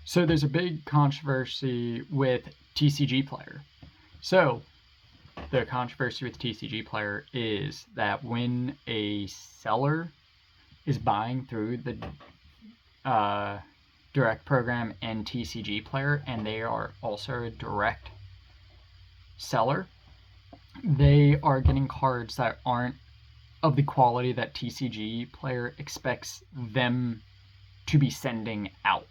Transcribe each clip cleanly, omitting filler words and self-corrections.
So there's a big controversy with TCG Player. So the controversy with TCG Player is that when a seller is buying through the direct program and TCG Player, and they are also a direct seller, they are getting cards that aren't of the quality that TCG Player expects them to be sending out.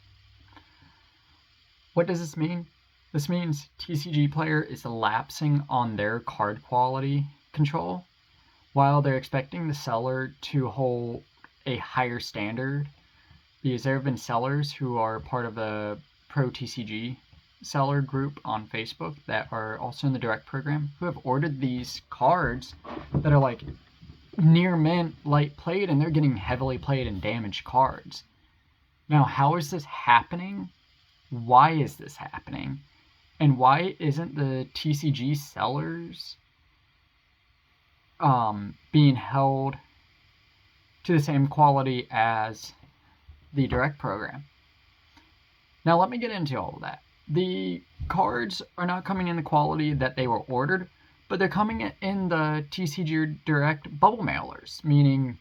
What does this mean? This means TCG Player is lapsing on their card quality control while they're expecting the seller to hold a higher standard, because there have been sellers who are part of the Pro TCG seller group on Facebook that are also in the direct program who have ordered these cards that are like near mint, light played, and they're getting heavily played and damaged cards. Now, how is this happening? Why is this happening? And why isn't the TCG sellers being held to the same quality as the direct program? Now, let me get into all of that. The cards are not coming in the quality that they were ordered, but they're coming in the TCGDirect bubble mailers, meaning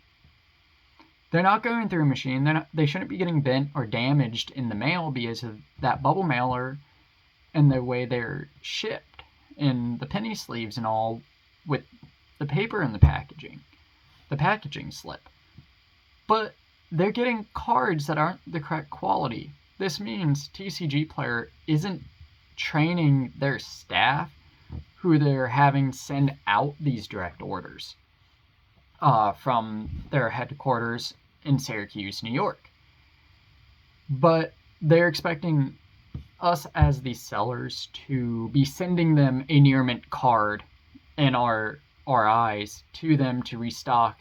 they're not going through a machine. They shouldn't be getting bent or damaged in the mail because of that bubble mailer and the way they're shipped in the penny sleeves and all, with the paper and the packaging slip. But they're getting cards that aren't the correct quality. This means TCG Player isn't training their staff who they're having send out these direct orders from their headquarters in Syracuse, New York. But they're expecting us as the sellers to be sending them a near mint card in our eyes to them to restock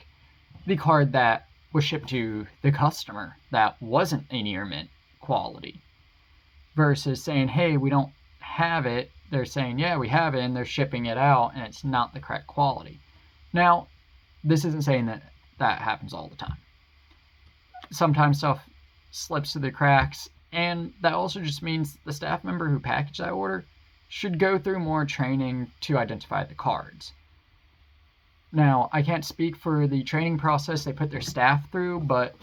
the card that was shipped to the customer that wasn't a near mint quality, versus saying, hey, we don't have it. They're saying, yeah, we have it, and they're shipping it out and it's not the correct quality. Now, this isn't saying that that happens all the time. Sometimes stuff slips through the cracks, and that also just means the staff member who packaged that order should go through more training to identify the cards. Now, I can't speak for the training process they put their staff through, but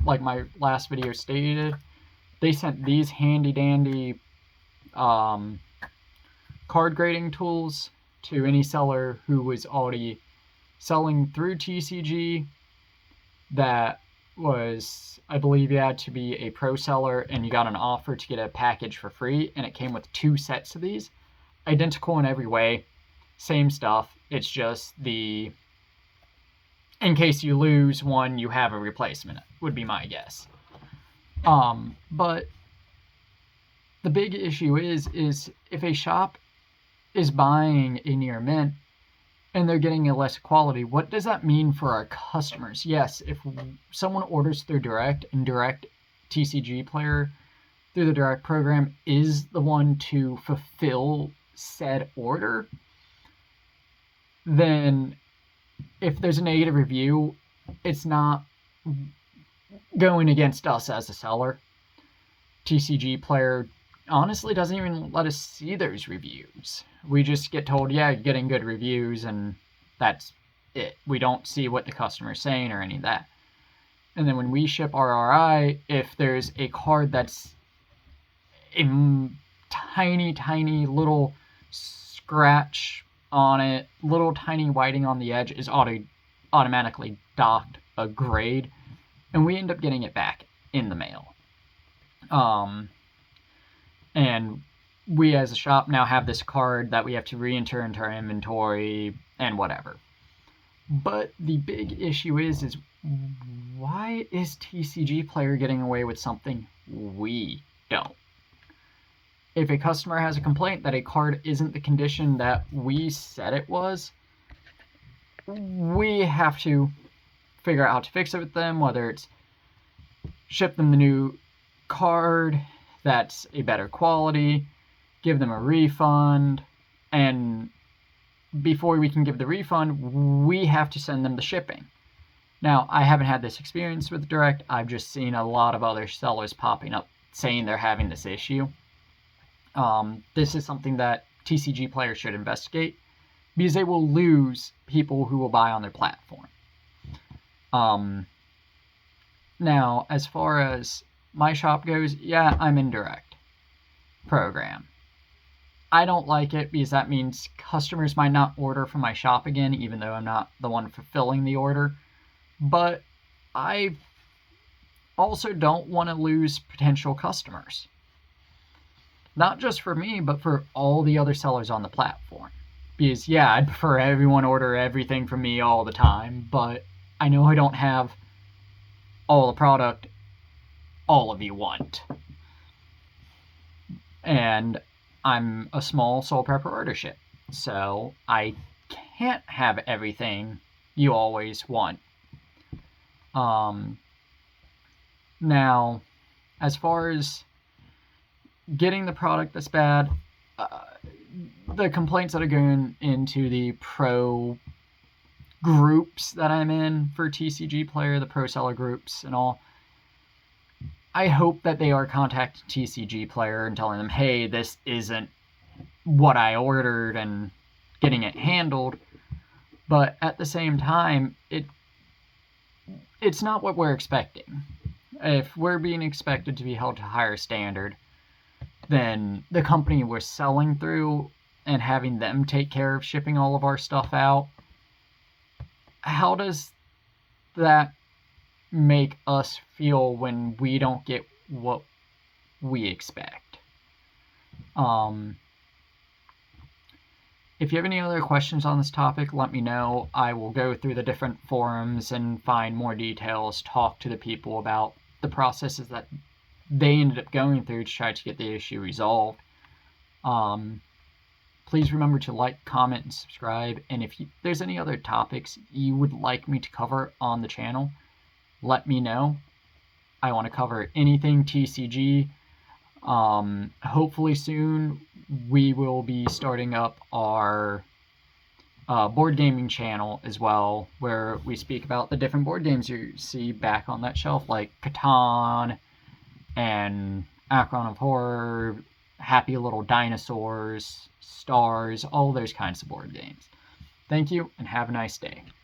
like my last video stated, they sent these handy-dandy card grading tools to any seller who was already selling through TCG. That was, I believe, you had to be a pro seller and you got an offer to get a package for free, and it came with 2 sets of these, identical in every way, same stuff. It's just in case you lose one, you have a replacement, would be my guess. But the big issue is if a shop is buying a near mint and they're getting a less quality, what does that mean for our customers? Yes, if someone orders through direct, and direct TCG Player through the direct program is the one to fulfill said order, then if there's a negative review, it's not going against us as a seller. TCG Player honestly doesn't even let us see those reviews. We just get told, yeah, you're getting good reviews, and that's it. We don't see what the customer's saying or any of that. And then when we ship RRI, if there's a card that's a tiny little scratch on it, little tiny whiting on the edge, is automatically docked a grade, and we end up getting it back in the mail. And we as a shop now have this card that we have to re-enter into our inventory and whatever. But the big issue is why is TCG Player getting away with something we don't? If a customer has a complaint that a card isn't the condition that we said it was, we have to figure out how to fix it with them, whether it's ship them the new card that's a better quality, give them a refund, and before we can give the refund, we have to send them the shipping. Now, I haven't had this experience with Direct. I've just seen a lot of other sellers popping up saying they're having this issue. This is something that TCG players should investigate, because they will lose people who will buy on their platform. Now, as far as my shop goes, yeah, I'm in Direct program. I don't like it because that means customers might not order from my shop again, even though I'm not the one fulfilling the order. But I also don't want to lose potential customers. Not just for me, but for all the other sellers on the platform. Because, yeah, I'd prefer everyone order everything from me all the time, but I know I don't have all the product all of you want. And I'm a small sole proprietorship, so I can't have everything you always want. Now, as far as getting the product that's bad, the complaints that are going into the pro groups that I'm in for TCG Player, the pro seller groups and all, I hope that they are contacting TCG Player and telling them, hey, this isn't what I ordered, and getting it handled. But at the same time, it's not what we're expecting. If we're being expected to be held to a higher standard, then the company we're selling through and having them take care of shipping all of our stuff out, how does that make us feel when we don't get what we expect? If you have any other questions on this topic, let me know. I will go through the different forums and find more details, talk to the people about the processes that they ended up going through to try to get the issue resolved. Please remember to like, comment, and subscribe. And if there's any other topics you would like me to cover on the channel, let me know. I want to cover anything TCG. Hopefully soon we will be starting up our board gaming channel as well, where we speak about the different board games you see back on that shelf, like Catan and Akron of Horror, Happy Little Dinosaurs, Stars, all those kinds of board games. Thank you, and have a nice day.